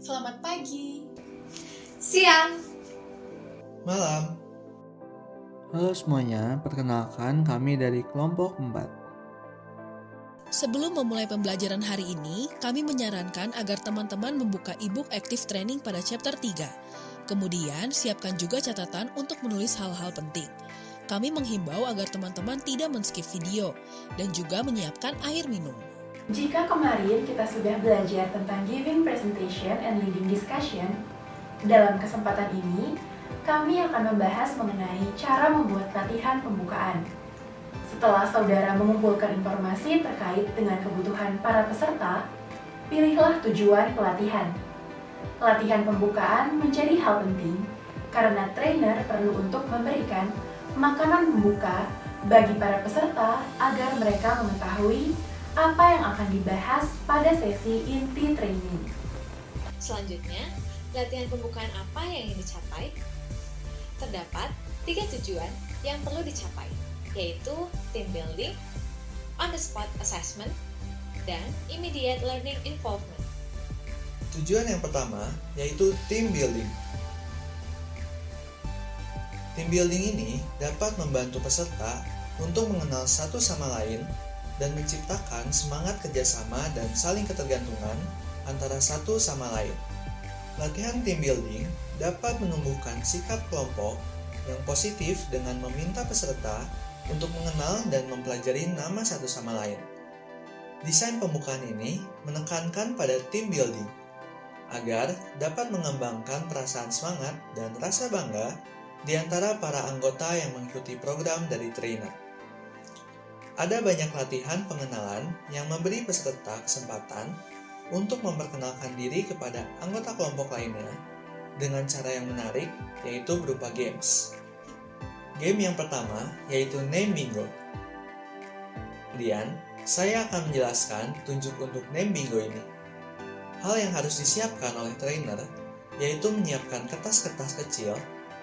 Selamat pagi. Siang. Malam. Halo semuanya, perkenalkan kami dari kelompok 4. Sebelum memulai pembelajaran hari ini, kami menyarankan agar teman-teman membuka e-book Active Training pada chapter 3. Kemudian, siapkan juga catatan untuk menulis hal-hal penting. Kami menghimbau agar teman-teman tidak men-skip video dan juga menyiapkan air minum. Jika kemarin kita sudah belajar tentang giving presentation and leading discussion, dalam kesempatan ini, kami akan membahas mengenai cara membuat latihan pembukaan. Setelah saudara mengumpulkan informasi terkait dengan kebutuhan para peserta, pilihlah tujuan pelatihan. Latihan pembukaan menjadi hal penting karena trainer perlu untuk memberikan makanan pembuka bagi para peserta agar mereka mengetahui apa yang akan dibahas pada sesi inti training. Selanjutnya, latihan pembukaan apa yang ingin dicapai? Terdapat 3 tujuan yang perlu dicapai, yaitu team building, on-the-spot assessment, dan immediate learning involvement. Tujuan yang pertama yaitu team building. Team building ini dapat membantu peserta untuk mengenal satu sama lain dan menciptakan semangat kerjasama dan saling ketergantungan antara satu sama lain. Latihan team building dapat menumbuhkan sikap kelompok yang positif dengan meminta peserta untuk mengenal dan mempelajari nama satu sama lain. Desain pembukaan ini menekankan pada team building agar dapat mengembangkan perasaan semangat dan rasa bangga di antara para anggota yang mengikuti program dari trainer. Ada banyak latihan pengenalan yang memberi peserta kesempatan untuk memperkenalkan diri kepada anggota kelompok lainnya dengan cara yang menarik, yaitu berupa games. Game yang pertama yaitu Name Bingo. Kemudian, saya akan menjelaskan tunjuk untuk Name Bingo ini. Hal yang harus disiapkan oleh trainer yaitu menyiapkan kertas-kertas kecil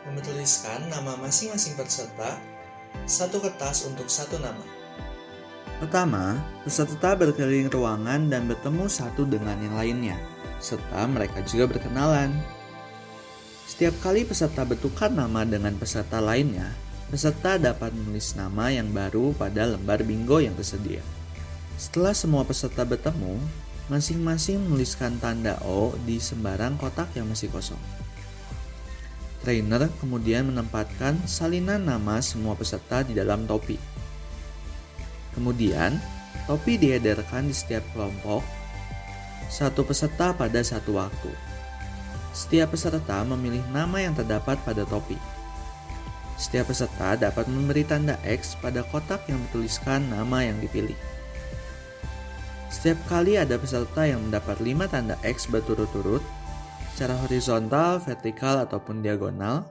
yang bertuliskan nama masing-masing peserta, satu kertas untuk satu nama. Pertama, peserta berkeliling ruangan dan bertemu satu dengan yang lainnya, serta mereka juga berkenalan. Setiap kali peserta bertukar nama dengan peserta lainnya, peserta dapat menulis nama yang baru pada lembar bingo yang tersedia. Setelah semua peserta bertemu, masing-masing menuliskan tanda O di sembarang kotak yang masih kosong. Trainer kemudian menempatkan salinan nama semua peserta di dalam topi. Kemudian, topi diedarkan di setiap kelompok, satu peserta pada satu waktu. Setiap peserta memilih nama yang terdapat pada topi. Setiap peserta dapat memberi tanda X pada kotak yang bertuliskan nama yang dipilih. Setiap kali ada peserta yang mendapat 5 tanda X berturut-turut, secara horizontal, vertikal, ataupun diagonal,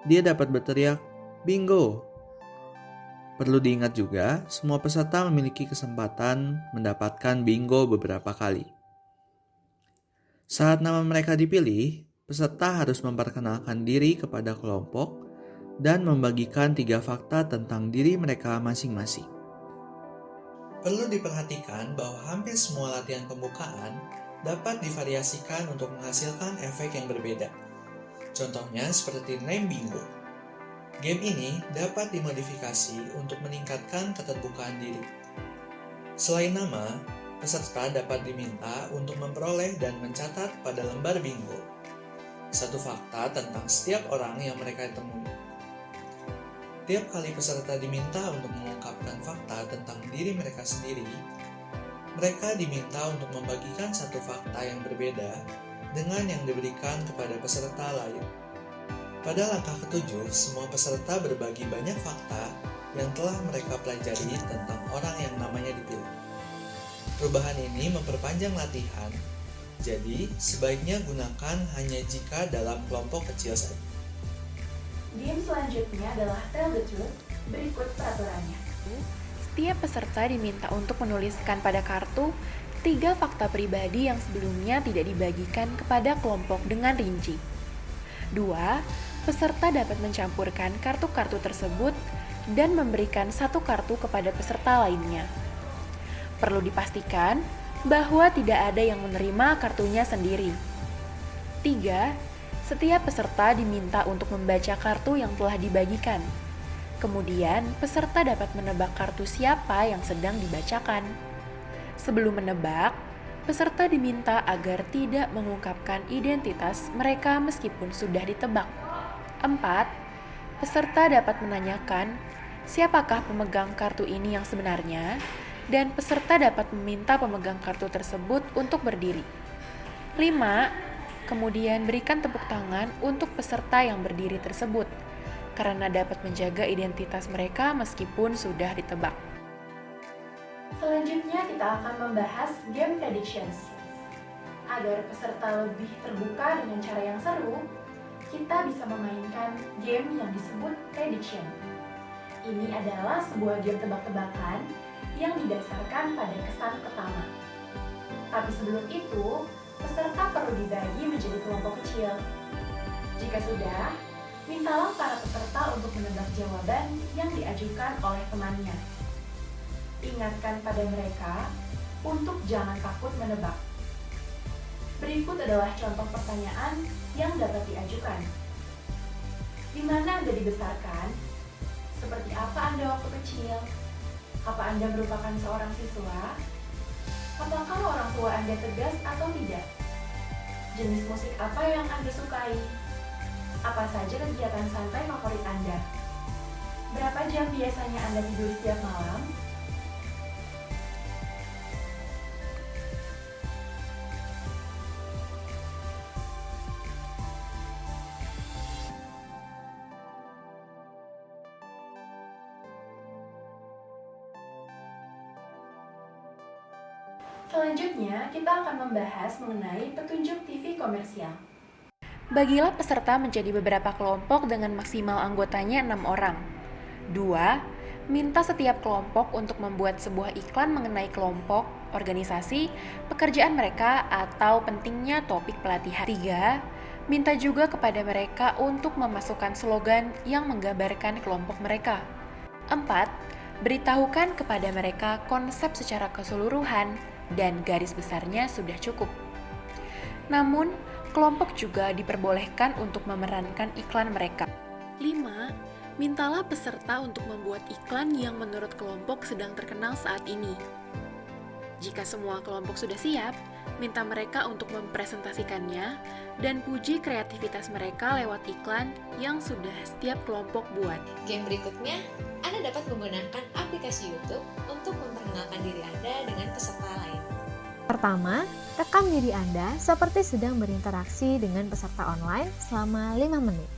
dia dapat berteriak, "Bingo!" Perlu diingat juga, semua peserta memiliki kesempatan mendapatkan bingo beberapa kali. Saat nama mereka dipilih, peserta harus memperkenalkan diri kepada kelompok dan membagikan 3 fakta tentang diri mereka masing-masing. Perlu diperhatikan bahwa hampir semua latihan pembukaan dapat divariasikan untuk menghasilkan efek yang berbeda. Contohnya seperti Name Bingo. Game ini dapat dimodifikasi untuk meningkatkan keterbukaan diri. Selain nama, peserta dapat diminta untuk memperoleh dan mencatat pada lembar bingo satu fakta tentang setiap orang yang mereka temui. Tiap kali peserta diminta untuk mengungkapkan fakta tentang diri mereka sendiri, mereka diminta untuk membagikan satu fakta yang berbeda dengan yang diberikan kepada peserta lain. Pada langkah ketujuh, semua peserta berbagi banyak fakta yang telah mereka pelajari tentang orang yang namanya dipilih. Perubahan ini memperpanjang latihan, jadi sebaiknya gunakan hanya jika dalam kelompok kecil saja. Game selanjutnya adalah Tell the Truth. Berikut peraturannya. Setiap peserta diminta untuk menuliskan pada kartu 3 fakta pribadi yang sebelumnya tidak dibagikan kepada kelompok dengan rinci. 2. Peserta dapat mencampurkan kartu-kartu tersebut dan memberikan satu kartu kepada peserta lainnya. Perlu dipastikan bahwa tidak ada yang menerima kartunya sendiri. 3. Setiap peserta diminta untuk membaca kartu yang telah dibagikan. Kemudian, peserta dapat menebak kartu siapa yang sedang dibacakan. Sebelum menebak, peserta diminta agar tidak mengungkapkan identitas mereka meskipun sudah ditebak. 4. Peserta dapat menanyakan siapakah pemegang kartu ini yang sebenarnya, dan peserta dapat meminta pemegang kartu tersebut untuk berdiri. 5. Kemudian berikan tepuk tangan untuk peserta yang berdiri tersebut, karena dapat menjaga identitas mereka meskipun sudah ditebak. Selanjutnya kita akan membahas game predictions. Agar peserta lebih terbuka dengan cara yang seru, kita bisa memainkan game yang disebut prediction. Ini adalah sebuah game tebak-tebakan yang didasarkan pada kesan pertama. Tapi sebelum itu, peserta perlu dibagi menjadi kelompok kecil. Jika sudah, mintalah para peserta untuk menebak jawaban yang diajukan oleh temannya. Ingatkan pada mereka untuk jangan takut menebak. Berikut adalah contoh pertanyaan yang dapat diajukan. Di mana Anda dibesarkan? Seperti apa Anda waktu kecil? Apa Anda merupakan seorang siswa? Apakah orang tua Anda tegas atau tidak? Jenis musik apa yang Anda sukai? Apa saja kegiatan santai favorit Anda? Berapa jam biasanya Anda tidur setiap malam? Selanjutnya, kita akan membahas mengenai petunjuk TV komersial. Bagilah peserta menjadi beberapa kelompok dengan maksimal anggotanya 6 orang. 2. Minta setiap kelompok untuk membuat sebuah iklan mengenai kelompok, organisasi, pekerjaan mereka, atau pentingnya topik pelatihan. 3. Minta juga kepada mereka untuk memasukkan slogan yang menggambarkan kelompok mereka. 4. Beritahukan kepada mereka konsep secara keseluruhan dan garis besarnya sudah cukup. Namun, kelompok juga diperbolehkan untuk memerankan iklan mereka. 5. Mintalah peserta untuk membuat iklan yang menurut kelompok sedang terkenal saat ini. Jika semua kelompok sudah siap, minta mereka untuk mempresentasikannya dan puji kreativitas mereka lewat iklan yang sudah setiap kelompok buat. Game berikutnya, Anda dapat menggunakan aplikasi YouTube untuk memperkenalkan diri Anda dengan peserta lain. Pertama, rekam diri Anda seperti sedang berinteraksi dengan peserta online selama 5 menit.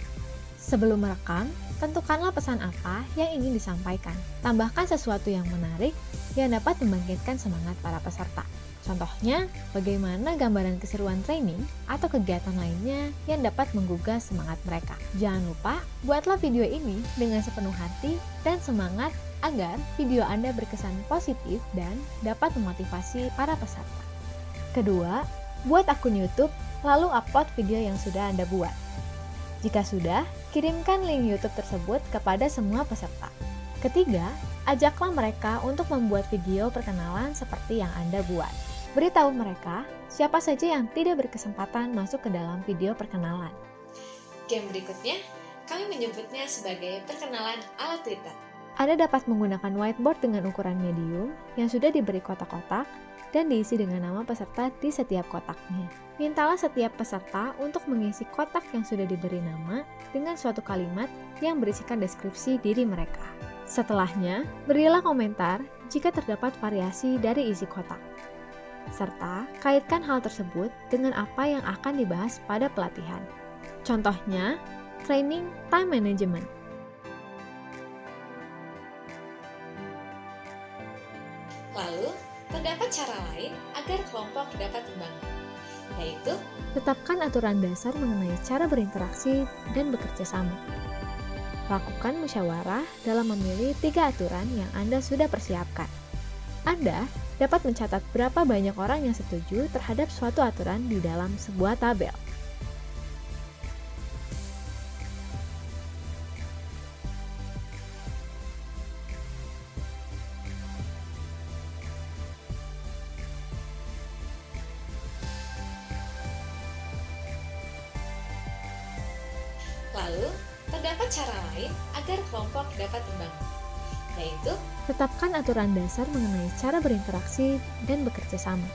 Sebelum merekam, tentukanlah pesan apa yang ingin disampaikan. Tambahkan sesuatu yang menarik yang dapat membangkitkan semangat para peserta. Contohnya, bagaimana gambaran keseruan training atau kegiatan lainnya yang dapat menggugah semangat mereka. Jangan lupa, buatlah video ini dengan sepenuh hati dan semangat agar video Anda berkesan positif dan dapat memotivasi para peserta. Kedua, buat akun YouTube, lalu upload video yang sudah Anda buat. Jika sudah, kirimkan link YouTube tersebut kepada semua peserta. Ketiga, ajaklah mereka untuk membuat video perkenalan seperti yang Anda buat. Beritahu mereka siapa saja yang tidak berkesempatan masuk ke dalam video perkenalan. Game berikutnya, kami menyebutnya sebagai perkenalan ala Twitter. Anda dapat menggunakan whiteboard dengan ukuran medium yang sudah diberi kotak-kotak dan diisi dengan nama peserta di setiap kotaknya. Mintalah setiap peserta untuk mengisi kotak yang sudah diberi nama dengan suatu kalimat yang berisikan deskripsi diri mereka. Setelahnya, berilah komentar jika terdapat variasi dari isi kotak. Serta kaitkan hal tersebut dengan apa yang akan dibahas pada pelatihan. Contohnya, training time management. Lalu, terdapat cara lain agar kelompok dapat membangun, yaitu Tetapkan aturan dasar mengenai cara berinteraksi dan bekerja sama. Lakukan musyawarah dalam memilih 3 aturan yang Anda sudah persiapkan. Anda dapat mencatat berapa banyak orang yang setuju terhadap suatu aturan di dalam sebuah tabel. Lalu, terdapat cara lain agar kelompok dapat membangun, yaitu Tetapkan aturan dasar mengenai cara berinteraksi dan bekerja sama.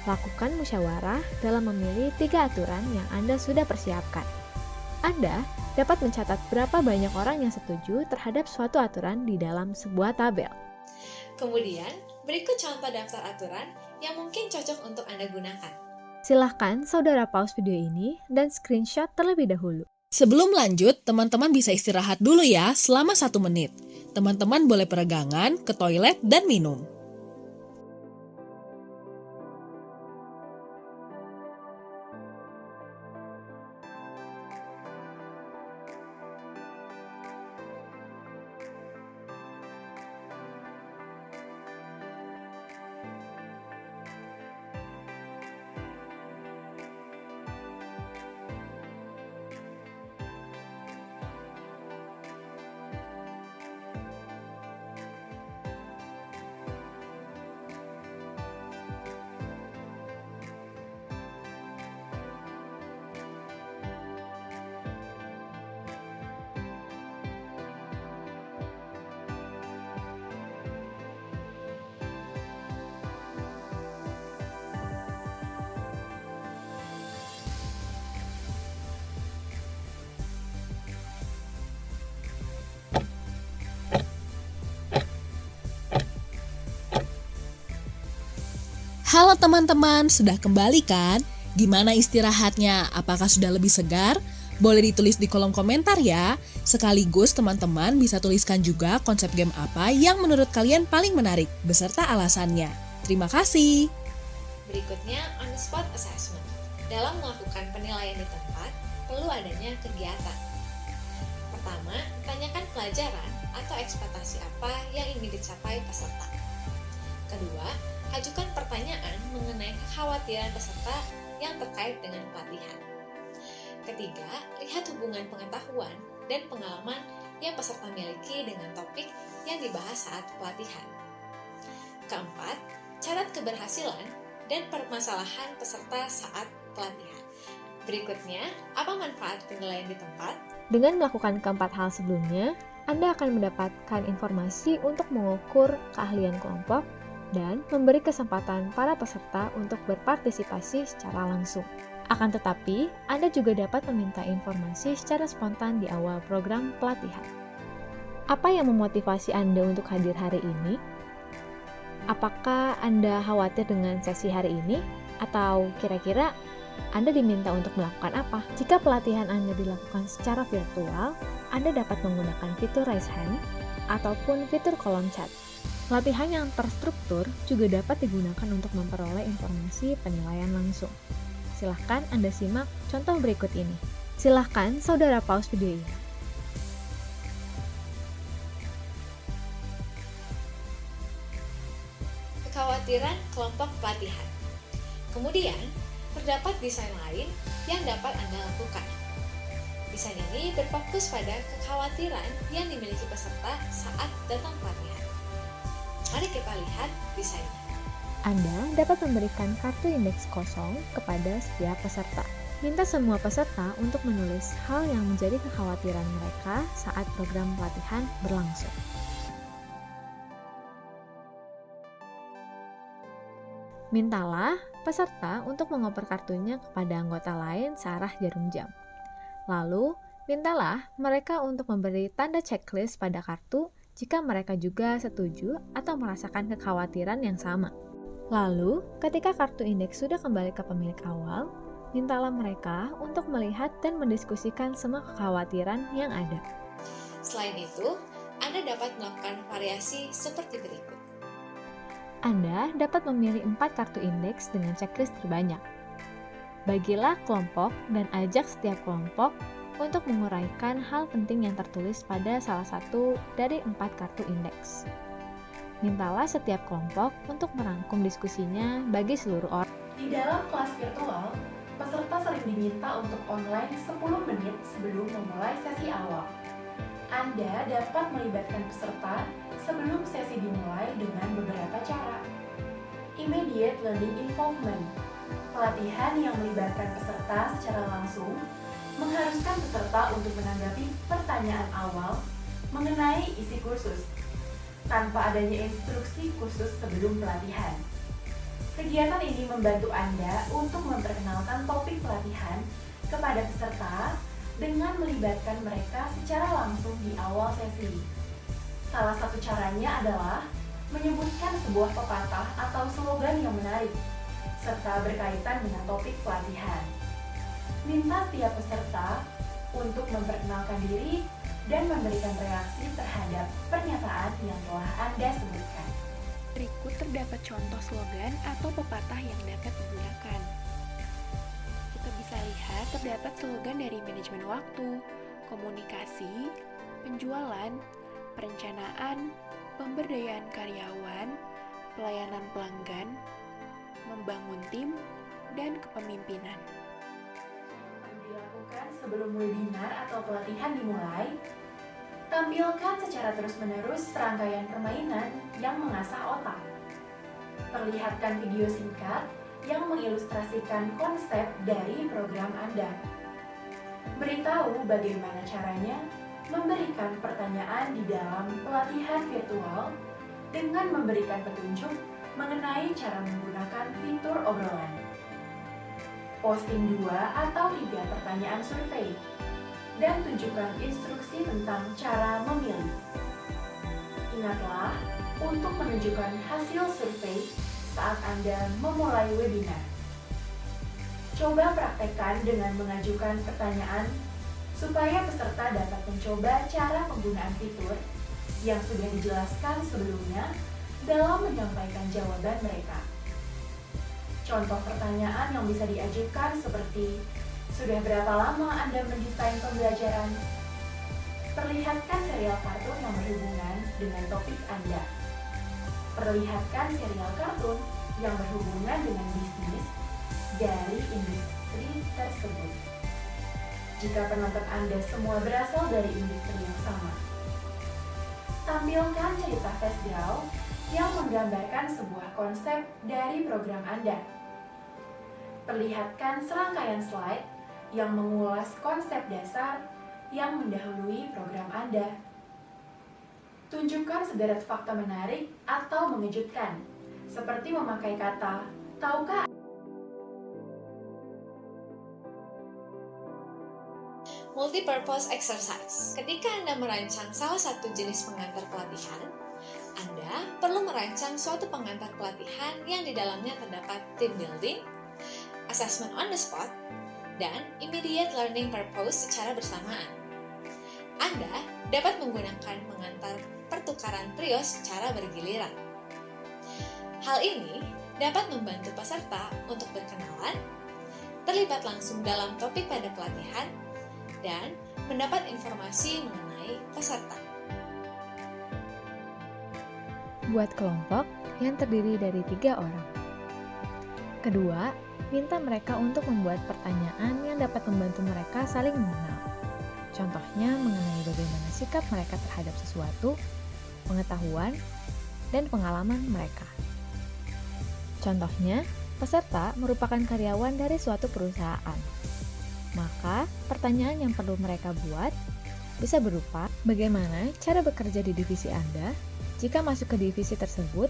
Lakukan musyawarah dalam memilih 3 aturan yang Anda sudah persiapkan. Anda dapat mencatat berapa banyak orang yang setuju terhadap suatu aturan di dalam sebuah tabel. kemudian berikut contoh daftar aturan yang mungkin cocok untuk Anda gunakan. Silahkan saudara pause video ini dan screenshot terlebih dahulu. Sebelum lanjut, teman-teman bisa istirahat dulu ya selama 1 menit. Teman-teman boleh peregangan, ke toilet, dan minum. Halo teman-teman, sudah kembali kan? Gimana istirahatnya? Apakah sudah lebih segar? Boleh ditulis di kolom komentar ya. Sekaligus teman-teman bisa tuliskan juga konsep game apa yang menurut kalian paling menarik, beserta alasannya. Terima kasih. Berikutnya, on-the-spot assessment. Dalam melakukan penilaian di tempat, perlu adanya kegiatan. Pertama, tanyakan pelajaran atau ekspektasi apa yang ingin dicapai peserta. Kedua, ajukan pertanyaan mengenai kekhawatiran peserta yang terkait dengan pelatihan. Ketiga, lihat hubungan pengetahuan dan pengalaman yang peserta miliki dengan topik yang dibahas saat pelatihan. Keempat, catat keberhasilan dan permasalahan peserta saat pelatihan. Berikutnya, apa manfaat penilaian di tempat? Dengan melakukan keempat hal sebelumnya, Anda akan mendapatkan informasi untuk mengukur keahlian kelompok dan memberi kesempatan para peserta untuk berpartisipasi secara langsung. Akan tetapi, Anda juga dapat meminta informasi secara spontan di awal program pelatihan. Apa yang memotivasi Anda untuk hadir hari ini? Apakah Anda khawatir dengan sesi hari ini? Atau kira-kira Anda diminta untuk melakukan apa? Jika pelatihan Anda dilakukan secara virtual, Anda dapat menggunakan fitur raise hand ataupun fitur kolom chat. Latihan yang terstruktur juga dapat digunakan untuk memperoleh informasi penilaian langsung. Silahkan Anda simak contoh berikut ini. Silahkan saudara pause video ini. Kekhawatiran kelompok pelatihan. Kemudian, terdapat desain lain yang dapat Anda lakukan. Desain ini berfokus pada kekhawatiran yang dimiliki peserta saat datang pelatihan. Mari kita lihat desainnya. Anda dapat memberikan kartu indeks kosong kepada setiap peserta. Minta semua peserta untuk menulis hal yang menjadi kekhawatiran mereka saat program pelatihan berlangsung. Mintalah peserta untuk mengoper kartunya kepada anggota lain searah jarum jam. Lalu, mintalah mereka untuk memberi tanda checklist pada kartu jika mereka juga setuju atau merasakan kekhawatiran yang sama. Lalu, ketika kartu indeks sudah kembali ke pemilik awal, mintalah mereka untuk melihat dan mendiskusikan semua kekhawatiran yang ada. Selain itu, Anda dapat melakukan variasi seperti berikut. Anda dapat memilih 4 kartu indeks dengan checklist terbanyak. Bagilah kelompok dan ajak setiap kelompok untuk menguraikan hal penting yang tertulis pada salah satu dari 4 kartu indeks. Mintalah setiap kelompok untuk merangkum diskusinya bagi seluruh orang. Di dalam kelas virtual, peserta sering diminta untuk online 10 menit sebelum memulai sesi awal. Anda dapat melibatkan peserta sebelum sesi dimulai dengan beberapa cara. Immediate Learning Involvement, pelatihan yang melibatkan peserta secara langsung, mengharuskan peserta untuk menanggapi pertanyaan awal mengenai isi kursus, tanpa adanya instruksi khusus sebelum pelatihan. Kegiatan ini membantu Anda untuk memperkenalkan topik pelatihan kepada peserta dengan melibatkan mereka secara langsung di awal sesi. Salah satu caranya adalah menyebutkan sebuah pepatah atau slogan yang menarik, serta berkaitan dengan topik pelatihan. Minta setiap peserta untuk memperkenalkan diri dan memberikan reaksi terhadap pernyataan yang telah Anda sebutkan. Berikut terdapat contoh slogan atau pepatah yang dapat digunakan. Kita bisa lihat terdapat slogan dari manajemen waktu, komunikasi, penjualan, perencanaan, pemberdayaan karyawan, pelayanan pelanggan, membangun tim, dan kepemimpinan. Dilakukan sebelum webinar atau pelatihan dimulai, tampilkan secara terus-menerus serangkaian permainan yang mengasah otak. Perlihatkan video singkat yang mengilustrasikan konsep dari program Anda. Beritahu bagaimana caranya memberikan pertanyaan di dalam pelatihan virtual dengan memberikan petunjuk mengenai cara menggunakan fitur obrolan. Posting 2 atau 3 pertanyaan survei dan tunjukkan instruksi tentang cara memilih. Ingatlah untuk menunjukkan hasil survei saat Anda memulai webinar. Coba praktekkan dengan mengajukan pertanyaan supaya peserta dapat mencoba cara penggunaan fitur yang sudah dijelaskan sebelumnya dalam menyampaikan jawaban mereka. Contoh pertanyaan yang bisa diajukan seperti, sudah berapa lama Anda mendesain pembelajaran? Perlihatkan serial kartun yang berhubungan dengan topik Anda. Perlihatkan serial kartun yang berhubungan dengan bisnis dari industri tersebut. Jika penonton Anda semua berasal dari industri yang sama. Tampilkan cerita flash draw yang menggambarkan sebuah konsep dari program Anda. Perlihatkan serangkaian slide yang mengulas konsep dasar yang mendahului program Anda. Tunjukkan sederet fakta menarik atau mengejutkan, seperti memakai kata, tahukah? Multipurpose exercise. Ketika Anda merancang salah satu jenis pengantar pelatihan, Anda perlu merancang suatu pengantar pelatihan yang di dalamnya terdapat team building, assessment on the spot, dan immediate learning purpose secara bersamaan. Anda dapat menggunakan pengantar pertukaran trio secara bergiliran. Hal ini dapat membantu peserta untuk berkenalan, terlibat langsung dalam topik pada pelatihan, dan mendapat informasi mengenai peserta. Buat kelompok yang terdiri dari 3 orang. Kedua, minta mereka untuk membuat pertanyaan yang dapat membantu mereka saling mengenal. Contohnya mengenai bagaimana sikap mereka terhadap sesuatu, pengetahuan, dan pengalaman mereka. Contohnya, peserta merupakan karyawan dari suatu perusahaan. Maka, pertanyaan yang perlu mereka buat bisa berupa bagaimana cara bekerja di divisi Anda. Jika masuk ke divisi tersebut,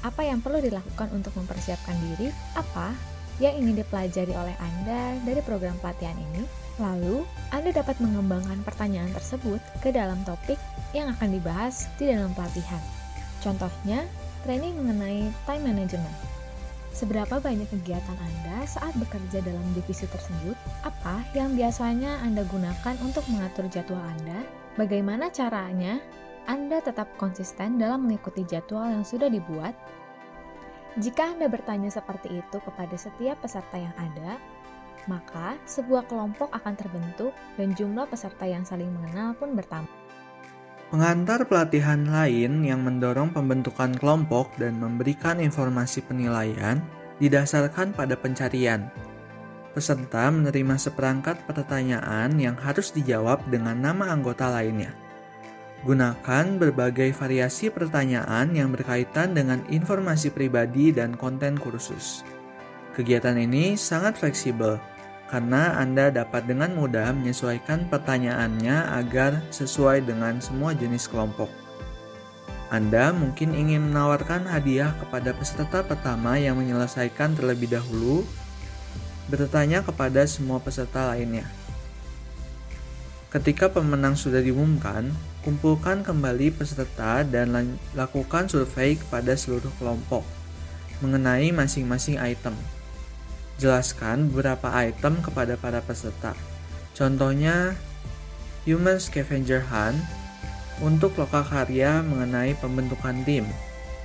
apa yang perlu dilakukan untuk mempersiapkan diri, apa yang ingin dipelajari oleh Anda dari program pelatihan ini. Lalu, Anda dapat mengembangkan pertanyaan tersebut ke dalam topik yang akan dibahas di dalam pelatihan. Contohnya, training mengenai time management. Seberapa banyak kegiatan Anda saat bekerja dalam divisi tersebut? Apa yang biasanya Anda gunakan untuk mengatur jadwal Anda? Bagaimana caranya Anda tetap konsisten dalam mengikuti jadwal yang sudah dibuat? Jika Anda bertanya seperti itu kepada setiap peserta yang ada, maka sebuah kelompok akan terbentuk dan jumlah peserta yang saling mengenal pun bertambah. Pengantar pelatihan lain yang mendorong pembentukan kelompok dan memberikan informasi penilaian didasarkan pada pencarian. Peserta menerima seperangkat pertanyaan yang harus dijawab dengan nama anggota lainnya. Gunakan berbagai variasi pertanyaan yang berkaitan dengan informasi pribadi dan konten kursus. Kegiatan ini sangat fleksibel, karena Anda dapat dengan mudah menyesuaikan pertanyaannya agar sesuai dengan semua jenis kelompok. Anda mungkin ingin menawarkan hadiah kepada peserta pertama yang menyelesaikan terlebih dahulu, bertanya kepada semua peserta lainnya. Ketika pemenang sudah diumumkan, kumpulkan kembali peserta dan lakukan survei kepada seluruh kelompok mengenai masing-masing item. Jelaskan beberapa item kepada para peserta. Contohnya, Human Scavenger Hunt untuk lokakarya mengenai pembentukan tim.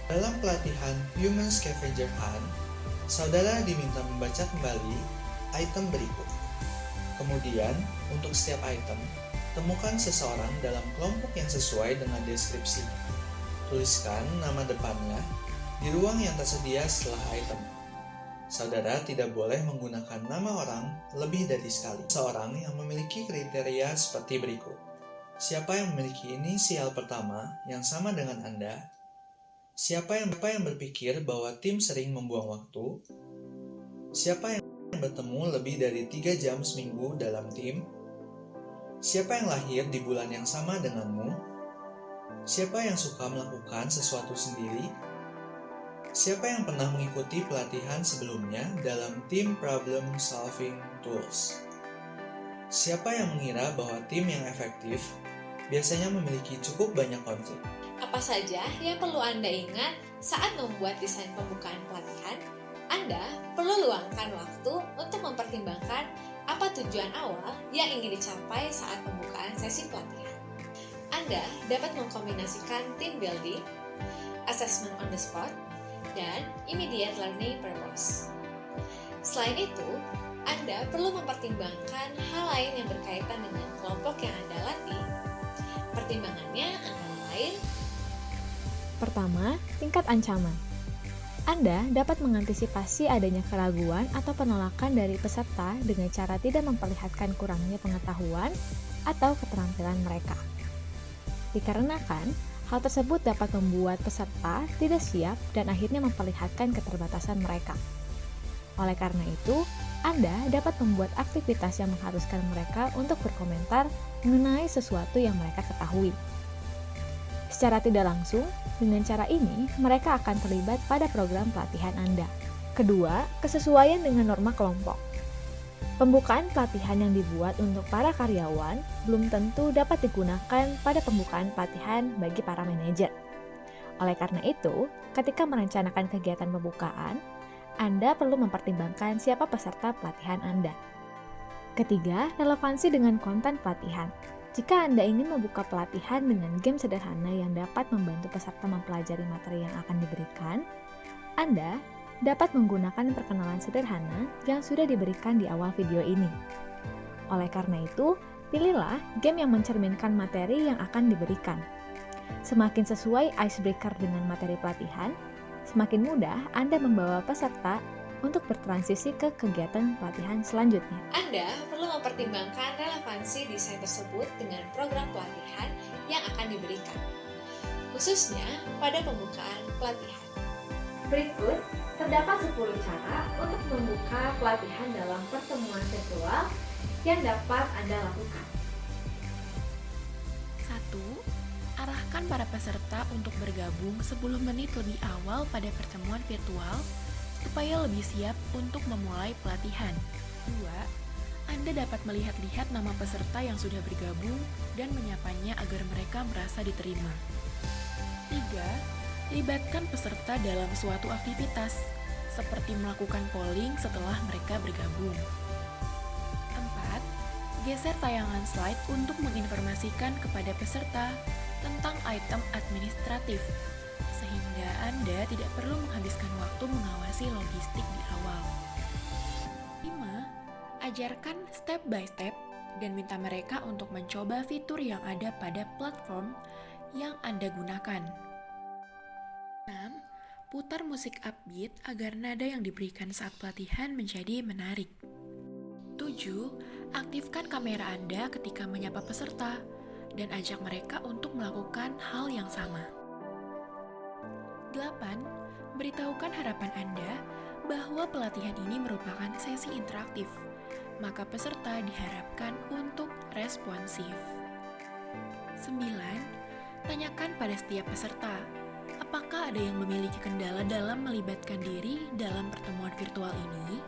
Dalam pelatihan Human Scavenger Hunt, saudara diminta membaca kembali item berikut. Kemudian, untuk setiap item, temukan seseorang dalam kelompok yang sesuai dengan deskripsi. Tuliskan nama depannya di ruang yang tersedia setelah item. Saudara tidak boleh menggunakan nama orang lebih dari sekali. Seorang yang memiliki kriteria seperti berikut. Siapa yang memiliki inisial pertama yang sama dengan Anda? Siapa yang berpikir bahwa tim sering membuang waktu? Siapa yang bertemu lebih dari 3 jam seminggu dalam tim? Siapa yang lahir di bulan yang sama denganmu? Siapa yang suka melakukan sesuatu sendiri? Siapa yang pernah mengikuti pelatihan sebelumnya dalam Team Problem Solving Tools? Siapa yang mengira bahwa tim yang efektif biasanya memiliki cukup banyak konflik? Apa saja yang perlu Anda ingat saat membuat desain pembukaan pelatihan? Anda perlu luangkan waktu untuk mempertimbangkan apa tujuan awal yang ingin dicapai saat pembukaan sesi pelatihan. Anda dapat mengkombinasikan team building, assessment on the spot, dan immediate learning purpose. Selain itu, Anda perlu mempertimbangkan hal lain yang berkaitan dengan kelompok yang Anda latih. Pertimbangannya antara lain: Pertama, tingkat ancaman. Anda dapat mengantisipasi adanya keraguan atau penolakan dari peserta dengan cara tidak memperlihatkan kurangnya pengetahuan atau keterampilan mereka. Dikarenakan, hal tersebut dapat membuat peserta tidak siap dan akhirnya memperlihatkan keterbatasan mereka. Oleh karena itu, Anda dapat membuat aktivitas yang mengharuskan mereka untuk berkomentar mengenai sesuatu yang mereka ketahui. Secara tidak langsung, dengan cara ini mereka akan terlibat pada program pelatihan Anda. Kedua, kesesuaian dengan norma kelompok. Pembukaan pelatihan yang dibuat untuk para karyawan belum tentu dapat digunakan pada pembukaan pelatihan bagi para manajer. Oleh karena itu, ketika merencanakan kegiatan pembukaan, Anda perlu mempertimbangkan siapa peserta pelatihan Anda. Ketiga, relevansi dengan konten pelatihan. Jika Anda ingin membuka pelatihan dengan game sederhana yang dapat membantu peserta mempelajari materi yang akan diberikan, Anda dapat menggunakan perkenalan sederhana yang sudah diberikan di awal video ini. Oleh karena itu, pilihlah game yang mencerminkan materi yang akan diberikan. Semakin sesuai icebreaker dengan materi pelatihan, semakin mudah Anda membawa peserta untuk bertransisi ke kegiatan pelatihan selanjutnya. Anda perlu mempertimbangkan relevansi desain tersebut dengan program pelatihan yang akan diberikan, khususnya pada pembukaan pelatihan. Berikut, terdapat 10 cara untuk membuka pelatihan dalam pertemuan virtual yang dapat Anda lakukan. 1. Arahkan para peserta untuk bergabung 10 menit lebih awal pada pertemuan virtual supaya lebih siap untuk memulai pelatihan. 2. Anda dapat melihat-lihat nama peserta yang sudah bergabung dan menyapanya agar mereka merasa diterima. 3. Libatkan peserta dalam suatu aktivitas, seperti melakukan polling setelah mereka bergabung. 4. Geser tayangan slide untuk menginformasikan kepada peserta tentang item administratif, sehingga Anda tidak perlu menghabiskan waktu mengawasi logistik di awal. 5. Ajarkan step by step dan minta mereka untuk mencoba fitur yang ada pada platform yang Anda gunakan. 6. Putar musik upbeat agar nada yang diberikan saat pelatihan menjadi menarik. 7. Aktifkan kamera Anda ketika menyapa peserta dan ajak mereka untuk melakukan hal yang sama. 8. Beritahukan harapan Anda bahwa pelatihan ini merupakan sesi interaktif maka peserta diharapkan untuk responsif. 9. Tanyakan pada setiap peserta, apakah ada yang memiliki kendala dalam melibatkan diri dalam pertemuan virtual ini?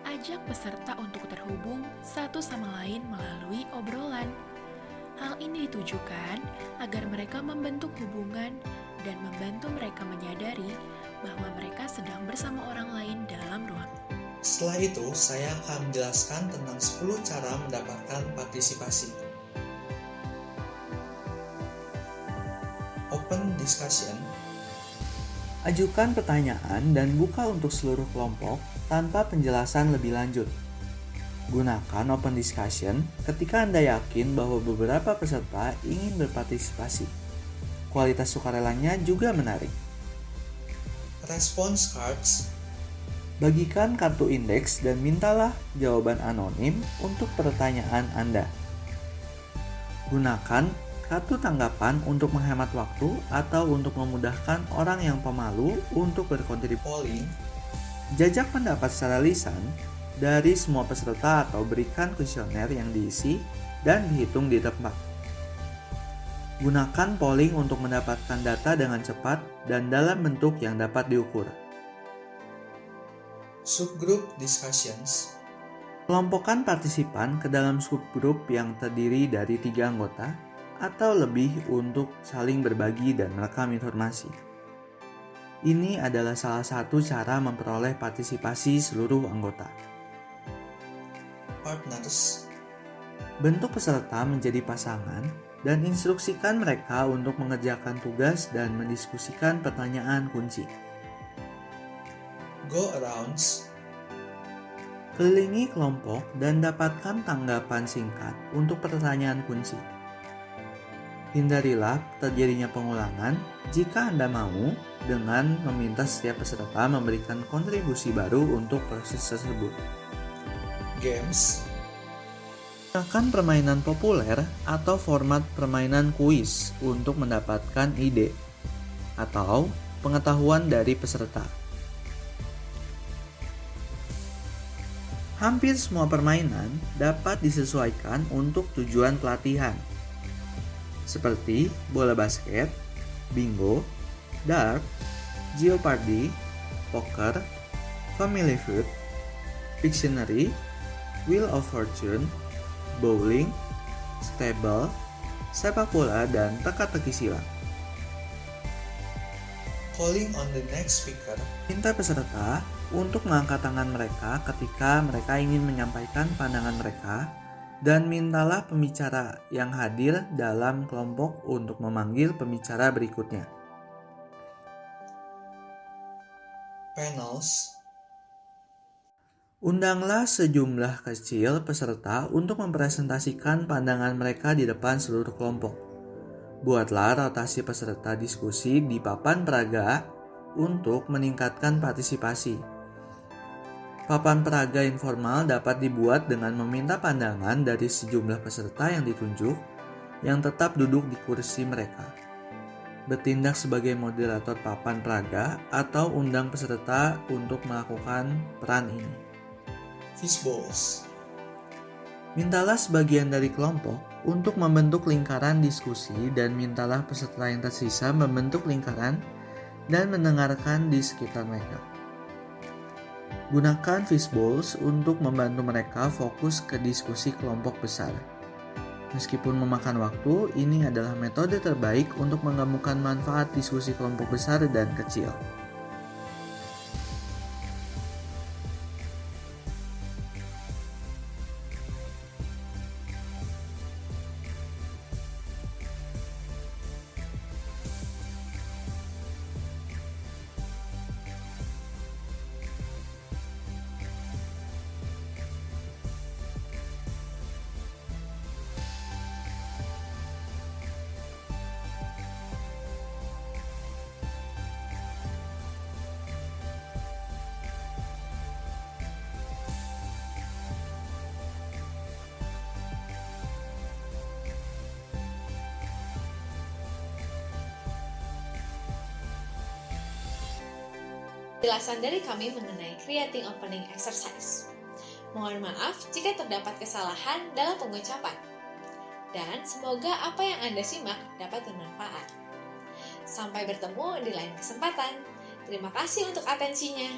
Ajak peserta untuk terhubung satu sama lain melalui obrolan. Hal ini ditujukan agar mereka membentuk hubungan dan membantu mereka menyadari bahwa mereka sedang bersama orang lain dalam ruang. Setelah itu, saya akan menjelaskan tentang 10 cara mendapatkan partisipasi. Open discussion. Ajukan pertanyaan dan buka untuk seluruh kelompok tanpa penjelasan lebih lanjut. Gunakan open discussion ketika Anda yakin bahwa beberapa peserta ingin berpartisipasi. Kualitas sukarelanya juga menarik. Response cards. Bagikan kartu indeks dan mintalah jawaban anonim untuk pertanyaan Anda. Gunakan kartu tanggapan untuk menghemat waktu atau untuk memudahkan orang yang pemalu untuk berkontribusi. Polling. Jajak pendapat secara lisan dari semua peserta atau berikan kuesioner yang diisi dan dihitung di tempat. Gunakan polling untuk mendapatkan data dengan cepat dan dalam bentuk yang dapat diukur. Subgroup discussions. Kelompokkan partisipan ke dalam subgrup yang terdiri dari 3 anggota atau lebih untuk saling berbagi dan merekam informasi. Ini adalah salah satu cara memperoleh partisipasi seluruh anggota. Partners. Bentuk peserta menjadi pasangan dan instruksikan mereka untuk mengerjakan tugas dan mendiskusikan pertanyaan kunci. Go-arounds. Kelilingi kelompok dan dapatkan tanggapan singkat untuk pertanyaan kunci. Hindarilah terjadinya pengulangan jika Anda mau dengan meminta setiap peserta memberikan kontribusi baru untuk proses tersebut. Games. Gunakan permainan populer atau format permainan kuis untuk mendapatkan ide atau pengetahuan dari peserta. Hampir semua permainan dapat disesuaikan untuk tujuan pelatihan, seperti bola basket, bingo, dart, Jeopardy, poker, family feud, Pictionary, Wheel of Fortune, bowling, Scrabble, sepak bola, dan teka-teki silang. Calling on the next speaker. Minta peserta untuk mengangkat tangan mereka ketika mereka ingin menyampaikan pandangan mereka dan mintalah pembicara yang hadir dalam kelompok untuk memanggil pembicara berikutnya. Panels. Undanglah sejumlah kecil peserta untuk mempresentasikan pandangan mereka di depan seluruh kelompok. Buatlah rotasi peserta diskusi di papan peraga untuk meningkatkan partisipasi. Papan peraga informal dapat dibuat dengan meminta pandangan dari sejumlah peserta yang ditunjuk yang tetap duduk di kursi mereka. Bertindak sebagai moderator papan peraga atau undang peserta untuk melakukan peran ini. Fishbowls. Mintalah sebagian dari kelompok untuk membentuk lingkaran diskusi dan mintalah peserta yang tersisa membentuk lingkaran dan mendengarkan di sekitar mereka. Gunakan fishbowls untuk membantu mereka fokus ke diskusi kelompok besar. Meskipun memakan waktu, ini adalah metode terbaik untuk menggabungkan manfaat diskusi kelompok besar dan kecil. Penjelasan dari kami mengenai creating opening exercise. Mohon maaf jika terdapat kesalahan dalam pengucapan. Dan semoga apa yang Anda simak dapat bermanfaat. Sampai bertemu di lain kesempatan. Terima kasih untuk atensinya.